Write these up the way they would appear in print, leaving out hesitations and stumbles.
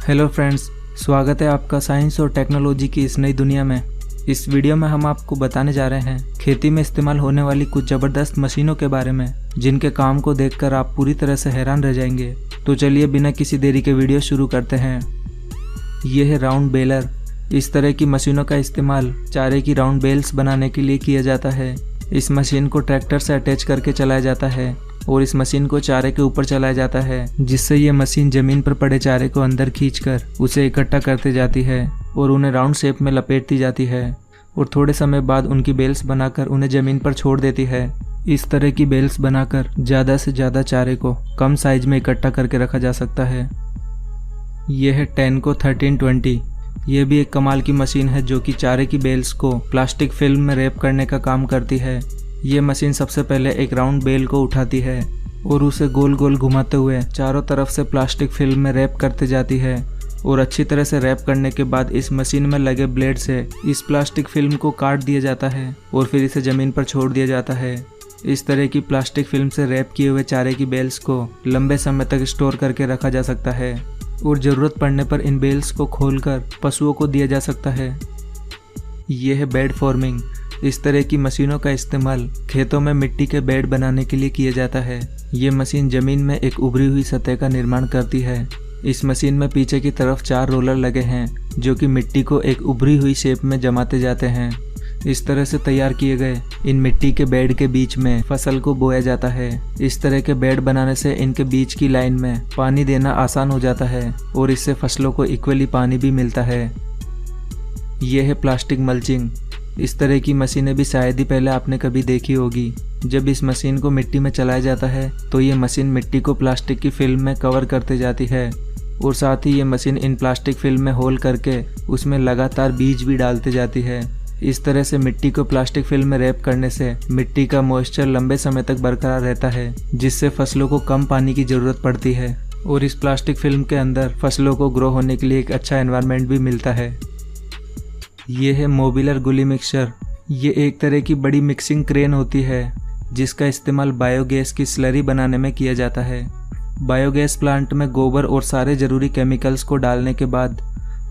Hello friends, स्वागत है आपका साइंस और टेक्नोलॉजी की इस नई दुनिया में। इस वीडियो में हम आपको बताने जा रहे हैं खेती में इस्तेमाल होने वाली कुछ ज़बरदस्त मशीनों के बारे में, जिनके काम को देखकर आप पूरी तरह से हैरान रह जाएंगे। तो चलिए बिना किसी देरी के वीडियो शुरू करते हैं। ये है राउंड बेलर। इस तरह की मशीनों का इस्तेमाल चारे की राउंड बेल्स बनाने के लिए किया जाता है। इस मशीन को ट्रैक्टर से अटैच करके चलाया जाता है और इस मशीन को चारे के ऊपर चलाया जाता है, जिससे ये मशीन जमीन पर पड़े चारे को अंदर खींचकर उसे इकट्ठा करती जाती है और उन्हें राउंड शेप में लपेटती जाती है और थोड़े समय बाद उनकी बेल्स बनाकर उन्हें जमीन पर छोड़ देती है। इस तरह की बेल्स बनाकर ज़्यादा से ज़्यादा चारे को कम साइज में इकट्ठा करके रखा जा सकता है। यह है टेनको 1320। यह भी एक कमाल की मशीन है जो कि चारे की बेल्स को प्लास्टिक फिल्म में रैप करने का काम करती है। ये मशीन सबसे पहले एक राउंड बेल को उठाती है और उसे गोल गोल घुमाते हुए चारों तरफ से प्लास्टिक फिल्म में रैप करते जाती है और अच्छी तरह से रैप करने के बाद इस मशीन में लगे ब्लेड से इस प्लास्टिक फिल्म को काट दिया जाता है और फिर इसे ज़मीन पर छोड़ दिया जाता है। इस तरह की प्लास्टिक फिल्म से रैप किए हुए चारे की बेल्स को लंबे समय तक स्टोर करके रखा जा सकता है और ज़रूरत पड़ने पर इन बेल्स को खोलकर पशुओं को दिया जा सकता है। यह है बेड फॉर्मिंग। इस तरह की मशीनों का इस्तेमाल खेतों में मिट्टी के बेड बनाने के लिए किया जाता है। ये मशीन ज़मीन में एक उभरी हुई सतह का निर्माण करती है। इस मशीन में पीछे की तरफ 4 रोलर लगे हैं जो कि मिट्टी को एक उभरी हुई शेप में जमाते जाते हैं। इस तरह से तैयार किए गए इन मिट्टी के बेड के बीच में फसल को बोया जाता है। इस तरह के बेड बनाने से इनके बीच की लाइन में पानी देना आसान हो जाता है और इससे फसलों को इक्वली पानी भी मिलता है। यह है प्लास्टिक मल्चिंग। इस तरह की मशीनें भी शायद ही पहले आपने कभी देखी होगी। जब इस मशीन को मिट्टी में चलाया जाता है तो ये मशीन मिट्टी को प्लास्टिक की फिल्म में कवर करते जाती है और साथ ही ये मशीन इन प्लास्टिक फिल्म में होल करके उसमें लगातार बीज भी डालते जाती है। इस तरह से मिट्टी को प्लास्टिक फिल्म में रैप करने से मिट्टी का मॉइस्चर लंबे समय तक बरकरार रहता है, जिससे फसलों को कम पानी की ज़रूरत पड़ती है और इस प्लास्टिक फिल्म के अंदर फसलों को ग्रो होने के लिए एक अच्छा एनवायरनमेंट भी मिलता है। ये है मोबिलर गुली मिक्सचर। ये एक तरह की बड़ी मिक्सिंग क्रेन होती है जिसका इस्तेमाल बायोगैस की स्लरी बनाने में किया जाता है। बायोगैस प्लांट में गोबर और सारे ज़रूरी केमिकल्स को डालने के बाद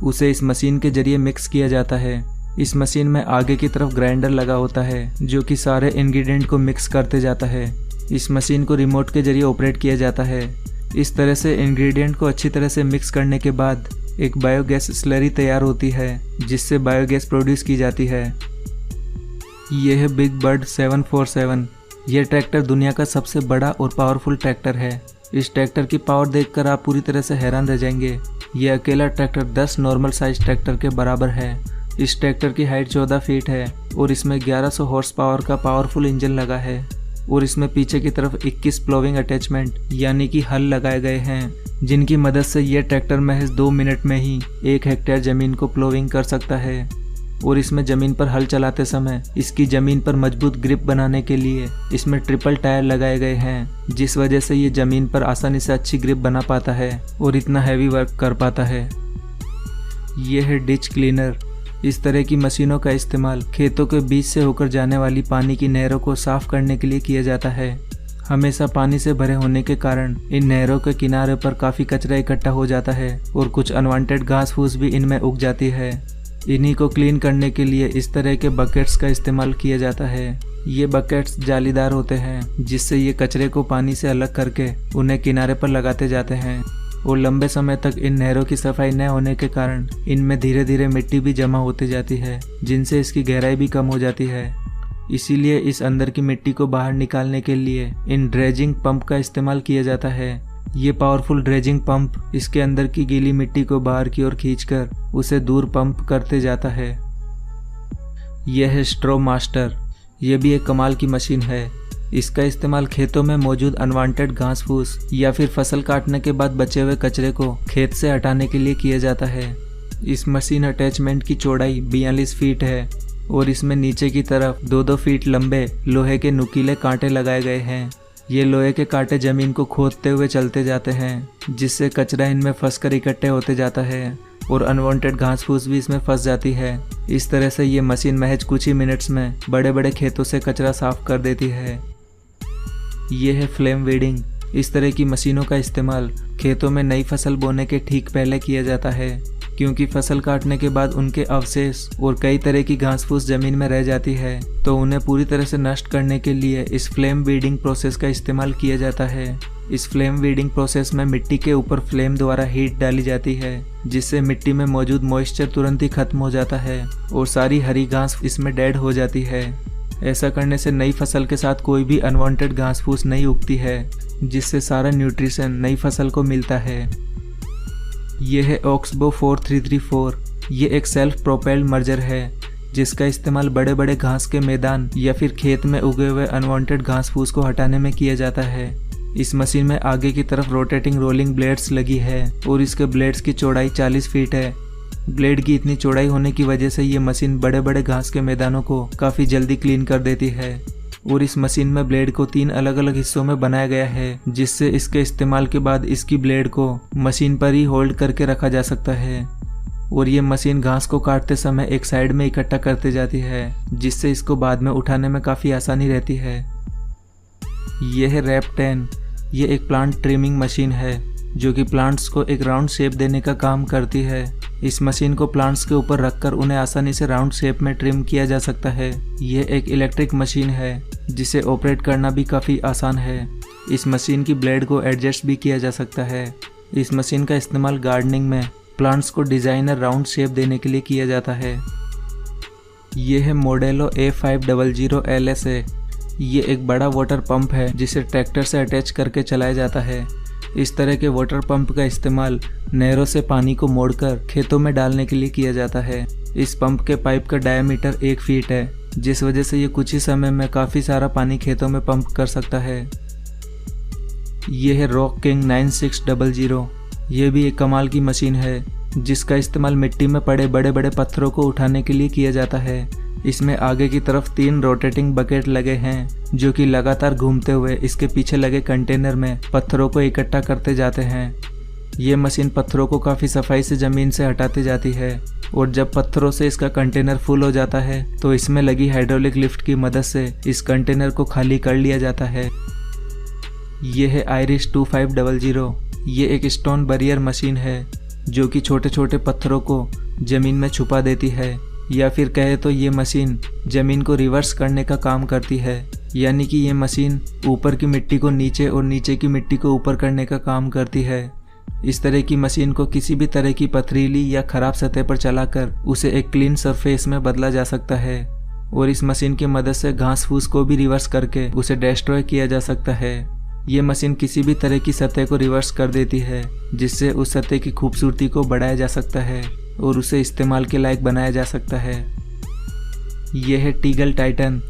उसे इस मशीन के जरिए मिक्स किया जाता है। इस मशीन में आगे की तरफ ग्राइंडर लगा होता है जो कि सारे इंग्रेडिएंट को मिक्स करते जाता है। इस मशीन को रिमोट के जरिए ऑपरेट किया जाता है। इस तरह से इंग्रेडिएंट को अच्छी तरह से मिक्स करने के बाद एक बायोगैस स्लरी तैयार होती है जिससे बायोगैस प्रोड्यूस की जाती है। यह है बिग बर्ड 747। यह ट्रैक्टर दुनिया का सबसे बड़ा और पावरफुल ट्रैक्टर है। इस ट्रैक्टर की पावर देखकर आप पूरी तरह से हैरान रह जाएंगे। यह अकेला ट्रैक्टर 10 नॉर्मल साइज ट्रैक्टर के बराबर है। इस ट्रैक्टर की हाइट 14 फीट है और इसमें 1100 हॉर्स पावर का पावरफुल इंजन लगा है और इसमें पीछे की तरफ 21 प्लोविंग अटैचमेंट यानी कि हल लगाए गए हैं, जिनकी मदद से यह ट्रैक्टर महज 2 मिनट में ही 1 हेक्टेयर ज़मीन को प्लोविंग कर सकता है। और इसमें ज़मीन पर हल चलाते समय इसकी ज़मीन पर मजबूत ग्रिप बनाने के लिए इसमें ट्रिपल टायर लगाए गए हैं, जिस वजह से ये ज़मीन पर आसानी से अच्छी ग्रिप बना पाता है और इतना हैवी वर्क कर पाता है। यह है डिच क्लीनर। इस तरह की मशीनों का इस्तेमाल खेतों के बीच से होकर जाने वाली पानी की नहरों को साफ करने के लिए किया जाता है। हमेशा पानी से भरे होने के कारण इन नहरों के किनारे पर काफ़ी कचरा इकट्ठा हो जाता है और कुछ अनवांटेड घास फूस भी इनमें उग जाती है। इन्हीं को क्लीन करने के लिए इस तरह के बकेट्स का इस्तेमाल किया जाता है। ये बकेट्स जालीदार होते हैं जिससे ये कचरे को पानी से अलग करके उन्हें किनारे पर लगाते जाते हैं और लंबे समय तक इन नहरों की सफाई न होने के कारण इनमें धीरे धीरे मिट्टी भी जमा होती जाती है, जिनसे इसकी गहराई भी कम हो जाती है। इसीलिए इस अंदर की मिट्टी को बाहर निकालने के लिए इन ड्रेजिंग पंप का इस्तेमाल किया जाता है। ये पावरफुल ड्रेजिंग पंप इसके अंदर की गीली मिट्टी को बाहर की ओर खींचकर उसे दूर पंप करते जाता है। यह है स्ट्रॉ मास्टर। यह भी एक कमाल की मशीन है। इसका इस्तेमाल खेतों में मौजूद अनवांटेड घास फूस या फिर फसल काटने के बाद बचे हुए कचरे को खेत से हटाने के लिए किया जाता है। इस मशीन अटैचमेंट की चौड़ाई 42 फीट है और इसमें नीचे की तरफ 2-2 फीट लंबे लोहे के नुकीले कांटे लगाए गए हैं। ये लोहे के कांटे जमीन को खोदते हुए चलते जाते हैं, जिससे कचरा इनमें फंसकर इकट्ठे होते जाता है और अनवांटेड घास फूस भी इसमें फंस जाती है। इस तरह से ये मशीन महज कुछ ही मिनट्स में बड़े बड़े खेतों से कचरा साफ कर देती है। ये है फ्लेम वीडिंग। इस तरह की मशीनों का इस्तेमाल खेतों में नई फसल बोने के ठीक पहले किया जाता है, क्योंकि फसल काटने के बाद उनके अवशेष और कई तरह की घास फूस जमीन में रह जाती है, तो उन्हें पूरी तरह से नष्ट करने के लिए इस फ्लेम वीडिंग प्रोसेस का इस्तेमाल किया जाता है। इस फ्लेम वीडिंग प्रोसेस में मिट्टी के ऊपर फ्लेम द्वारा हीट डाली जाती है, जिससे मिट्टी में मौजूद मॉइस्चर तुरंत ही खत्म हो जाता है और सारी हरी घास इसमें डेड हो जाती है। ऐसा करने से नई फसल के साथ कोई भी अनवांटेड घास फूस नहीं उगती है, जिससे सारा न्यूट्रिशन नई फसल को मिलता है। यह है ऑक्सबो 4334। ये एक सेल्फ प्रोपेल्ड मर्जर है, जिसका इस्तेमाल बड़े बड़े घास के मैदान या फिर खेत में उगे हुए अनवांटेड घास फूस को हटाने में किया जाता है। इस मशीन में आगे की तरफ रोटेटिंग रोलिंग ब्लेड्स लगी है और इसके ब्लेड्स की चौड़ाई 40 फीट है। ब्लेड की इतनी चौड़ाई होने की वजह से ये मशीन बड़े बड़े घास के मैदानों को काफ़ी जल्दी क्लीन कर देती है। और इस मशीन में ब्लेड को 3 अलग अलग हिस्सों में बनाया गया है, जिससे इसके इस्तेमाल के बाद इसकी ब्लेड को मशीन पर ही होल्ड करके रखा जा सकता है। और ये मशीन घास को काटते समय एक साइड में इकट्ठा करते जाती है, जिससे इसको बाद में उठाने में काफ़ी आसानी रहती है। यह है रैप 10। ये एक प्लांट ट्रिमिंग मशीन है, जो कि प्लांट्स को एक राउंड शेप देने का काम करती है। इस मशीन को प्लांट्स के ऊपर रखकर उन्हें आसानी से राउंड शेप में ट्रिम किया जा सकता है। यह एक इलेक्ट्रिक मशीन है, जिसे ऑपरेट करना भी काफ़ी आसान है। इस मशीन की ब्लेड को एडजस्ट भी किया जा सकता है। इस मशीन का इस्तेमाल गार्डनिंग में प्लांट्स को डिज़ाइनर राउंड शेप देने के लिए किया जाता है। यह है मॉडेलो A500 LSA। ये एक बड़ा वाटर पंप है, जिसे ट्रैक्टर से अटैच करके चलाया जाता है। इस तरह के वाटर पंप का इस्तेमाल नहरों से पानी को मोड़कर खेतों में डालने के लिए किया जाता है। इस पंप के पाइप का डायमीटर 1 फीट है, जिस वजह से ये कुछ ही समय में काफ़ी सारा पानी खेतों में पंप कर सकता है। यह है रॉक किंग 9600। ये भी एक कमाल की मशीन है, जिसका इस्तेमाल मिट्टी में पड़े बड़े बड़े पत्थरों को उठाने के लिए किया जाता है। इसमें आगे की तरफ 3 रोटेटिंग बकेट लगे हैं, जो कि लगातार घूमते हुए इसके पीछे लगे कंटेनर में पत्थरों को इकट्ठा करते जाते हैं। ये मशीन पत्थरों को काफ़ी सफाई से ज़मीन से हटाती जाती है, और जब पत्थरों से इसका कंटेनर फुल हो जाता है, तो इसमें लगी हाइड्रोलिक लिफ्ट की मदद से इस कंटेनर को खाली कर लिया जाता है। ये है आयरिश 2500। ये एक स्टोन बैरियर मशीन है, जो कि छोटे छोटे पत्थरों को ज़मीन में छुपा देती है, या फिर कहे तो ये मशीन ज़मीन को रिवर्स करने का काम करती है। यानी कि ये मशीन ऊपर की मिट्टी को नीचे और नीचे की मिट्टी को ऊपर करने का काम करती है। इस तरह की मशीन को किसी भी तरह की पथरीली या ख़राब सतह पर चलाकर उसे एक क्लीन सरफेस में बदला जा सकता है, और इस मशीन की मदद से घास फूस को भी रिवर्स करके उसे डिस्ट्रॉय किया जा सकता है। ये मशीन किसी भी तरह की सतह को रिवर्स कर देती है, जिससे उस सतह की खूबसूरती को बढ़ाया जा सकता है और उसे इस्तेमाल के लायक बनाया जा सकता है। यह है टीगल टाइटन।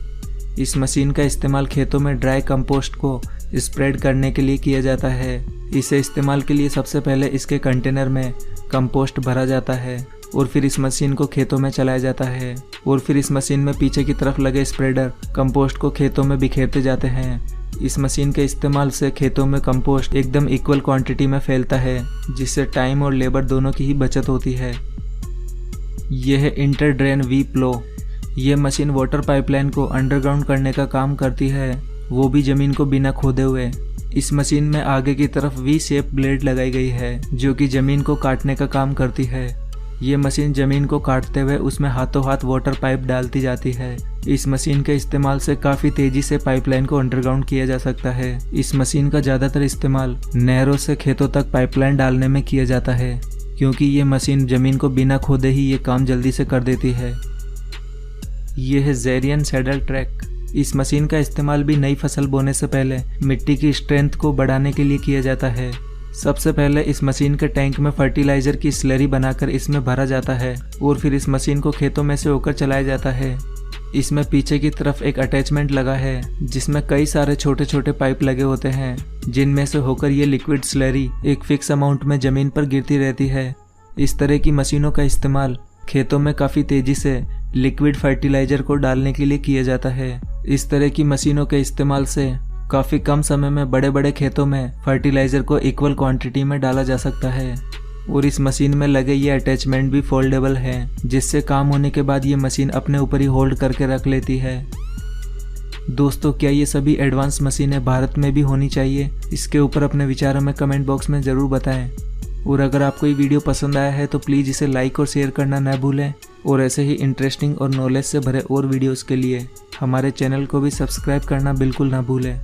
इस मशीन का इस्तेमाल खेतों में ड्राई कंपोस्ट को स्प्रेड करने के लिए किया जाता है। इसे इस्तेमाल के लिए सबसे पहले इसके कंटेनर में कंपोस्ट भरा जाता है, और फिर इस मशीन को खेतों में चलाया जाता है, और फिर इस मशीन में पीछे की तरफ लगे स्प्रेडर कंपोस्ट को खेतों में बिखेरते जाते हैं। इस मशीन के इस्तेमाल से खेतों में कंपोस्ट एकदम इक्वल क्वांटिटी में फैलता है, जिससे टाइम और लेबर दोनों की ही बचत होती है। यह है इंटर ड्रेन वी प्लो। यह मशीन वाटर पाइपलाइन को अंडरग्राउंड करने का काम करती है, वो भी ज़मीन को बिना खोदे हुए। इस मशीन में आगे की तरफ वी शेप ब्लेड लगाई गई है, जो कि ज़मीन को काटने का काम करती है। ये मशीन ज़मीन को काटते हुए उसमें हाथों हाथ वाटर पाइप डालती जाती है। इस मशीन के इस्तेमाल से काफ़ी तेज़ी से पाइपलाइन को अंडरग्राउंड किया जा सकता है। इस मशीन का ज़्यादातर इस्तेमाल नहरों से खेतों तक पाइपलाइन डालने में किया जाता है, क्योंकि ये मशीन ज़मीन को बिना खोदे ही ये काम जल्दी से कर देती है। यह है ज़ेरियन सैडल ट्रैक। इस मशीन का इस्तेमाल भी नई फसल बोने से पहले मिट्टी की स्ट्रेंथ को बढ़ाने के लिए किया जाता है। सबसे पहले इस मशीन के टैंक में फर्टिलाइज़र की स्लरी बनाकर इसमें भरा जाता है, और फिर इस मशीन को खेतों में से होकर चलाया जाता है। इसमें पीछे की तरफ एक अटैचमेंट लगा है, जिसमें कई सारे छोटे छोटे पाइप लगे होते हैं, जिनमें से होकर ये लिक्विड स्लरी एक फिक्स अमाउंट में ज़मीन पर गिरती रहती है। इस तरह की मशीनों का इस्तेमाल खेतों में काफ़ी तेज़ी से लिक्विड फर्टिलाइज़र को डालने के लिए किया जाता है। इस तरह की मशीनों के इस्तेमाल से काफ़ी कम समय में बड़े बड़े खेतों में फर्टिलाइज़र को इक्वल क्वांटिटी में डाला जा सकता है। और इस मशीन में लगे ये अटैचमेंट भी फोल्डेबल हैं, जिससे काम होने के बाद ये मशीन अपने ऊपर ही होल्ड करके रख लेती है। दोस्तों, क्या ये सभी एडवांस मशीनें भारत में भी होनी चाहिए? इसके ऊपर अपने विचार हमें कमेंट बॉक्स में ज़रूर बताएं। और अगर आपको ये वीडियो पसंद आया है तो प्लीज़ इसे लाइक और शेयर करना न भूलें। और ऐसे ही इंटरेस्टिंग और नॉलेज से भरे और वीडियोस के लिए हमारे चैनल को भी सब्सक्राइब करना बिल्कुल ना भूलें।